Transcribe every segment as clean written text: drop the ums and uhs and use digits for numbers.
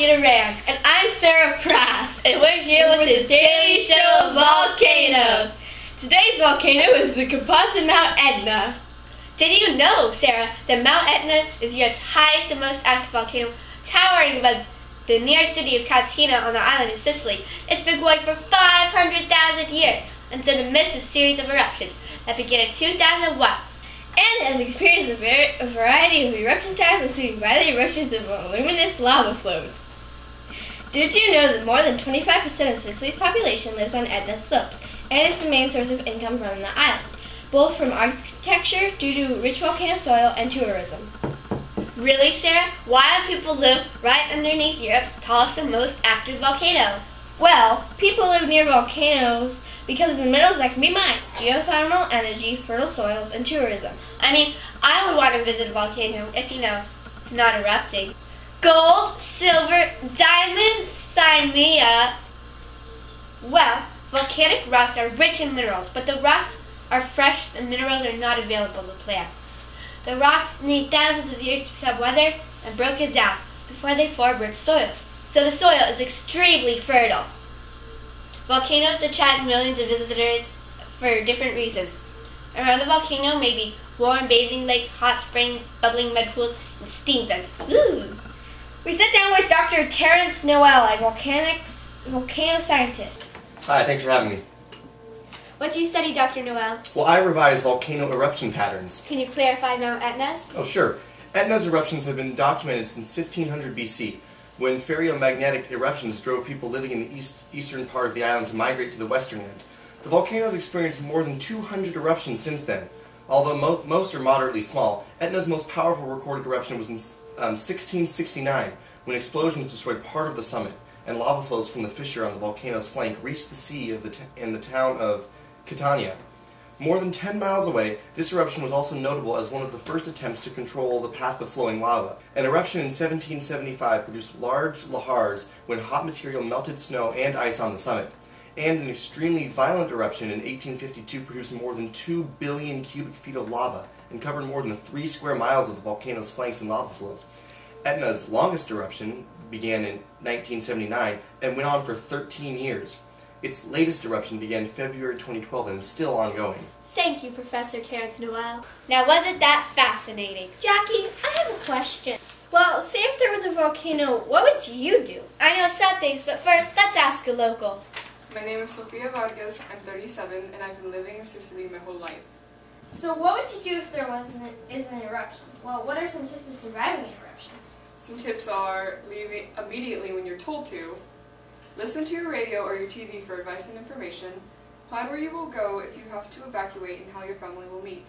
Peter Rand. And I'm Sarah Prass. And we're here with the Daily Show of Volcanoes. Today's volcano is the composite Mount Edna. Did you know, Sarah, that Mount Edna is Europe's highest and most active volcano, towering above the near city of Catania on the island of Sicily? It's been going for 500,000 years and is in the midst of a series of eruptions that began in 2001. And has experienced a variety of eruption styles, including violent eruptions of luminous lava flows. Did you know that more than 25% of Sicily's population lives on Etna slopes, and is the main source of income from the island, both from architecture due to rich volcano soil and tourism? Really, Sarah? Why do people live right underneath Europe's tallest and most active volcano? Well, people live near volcanoes because of the minerals that can be mined, geothermal energy, fertile soils, and tourism. I mean, I would want to visit a volcano if, it's not erupting. Gold, silver, diamonds, Crimea. Well, volcanic rocks are rich in minerals, but the rocks are fresh and minerals are not available to plants. The rocks need thousands of years to become weathered and broken down before they form rich soils. So the soil is extremely fertile. Volcanoes attract millions of visitors for different reasons. Around the volcano may be warm bathing lakes, hot springs, bubbling mud pools, and steam vents. Ooh! We sit down with Dr. Terrence Noel, a volcano scientist. Hi, thanks for having me. What do you study, Dr. Noel? Well, I revise volcano eruption patterns. Can you clarify Mount Etna's? Oh, sure. Etna's eruptions have been documented since 1500 BC, when ferromagnetic eruptions drove people living in the eastern part of the island to migrate to the western end. The volcano has experienced more than 200 eruptions since then. Although most are moderately small, Etna's most powerful recorded eruption was in 1669, when explosions destroyed part of the summit, and lava flows from the fissure on the volcano's flank reached the sea in the town of Catania. More than 10 miles away, this eruption was also notable as one of the first attempts to control the path of flowing lava. An eruption in 1775 produced large lahars when hot material melted snow and ice on the summit. And an extremely violent eruption in 1852 produced more than 2 billion cubic feet of lava and covered more than 3 square miles of the volcano's flanks and lava flows. Etna's longest eruption began in 1979 and went on for 13 years. Its latest eruption began in February 2012 and is still ongoing. Thank you, Professor Terrence Noel. Now, wasn't that fascinating? Jackie, I have a question. Well, say if there was a volcano, what would you do? I know some things, but first, let's ask a local. My name is Sofia Vargas, I'm 37, and I've been living in Sicily my whole life. So what would you do if there is an eruption? Well, what are some tips of surviving an eruption? Some tips are leave immediately when you're told to, listen to your radio or your TV for advice and information, plan where you will go if you have to evacuate and how your family will meet.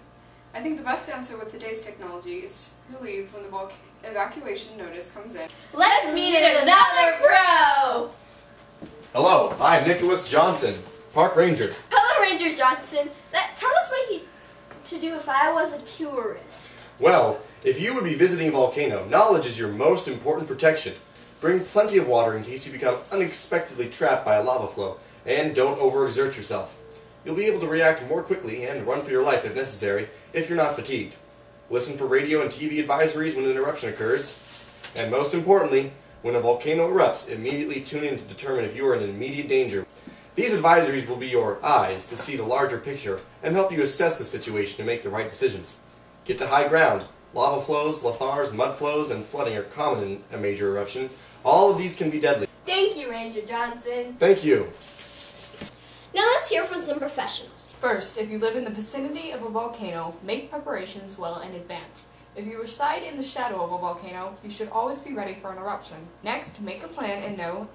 I think the best answer with today's technology is to leave when the evacuation notice comes in. Let's meet another pro! Hello, I'm Nicholas Johnson, Park Ranger. Hello, Ranger Johnson. Tell us what to do if I was a tourist. Well, if you would be visiting a volcano, knowledge is your most important protection. Bring plenty of water in case you become unexpectedly trapped by a lava flow, and don't overexert yourself. You'll be able to react more quickly and run for your life if necessary, if you're not fatigued. Listen for radio and TV advisories when an eruption occurs, and most importantly, when a volcano erupts, immediately tune in to determine if you are in immediate danger. These advisories will be your eyes to see the larger picture and help you assess the situation and make the right decisions. Get to high ground. Lava flows, lahars, mud flows, and flooding are common in a major eruption. All of these can be deadly. Thank you, Ranger Johnson. Thank you. Now let's hear from some professionals. First, if you live in the vicinity of a volcano, make preparations well in advance. If you reside in the shadow of a volcano, you should always be ready for an eruption. Next, make a plan and know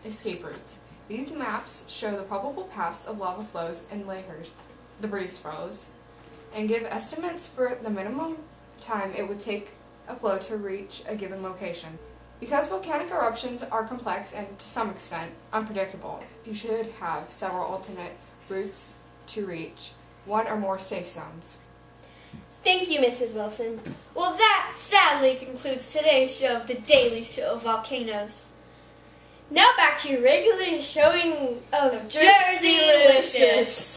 escape routes. These maps show the probable paths of lava flows and lahars, debris flows, and give estimates for the minimum time it would take a flow to reach a given location. Because volcanic eruptions are complex and, to some extent, unpredictable, you should have several alternate routes to reach one or more safe zones. Thank you, Mrs. Wilson. Well, that sadly concludes today's show of the Daily Show of Volcanoes. Now back to your regular showing of Jersey-licious.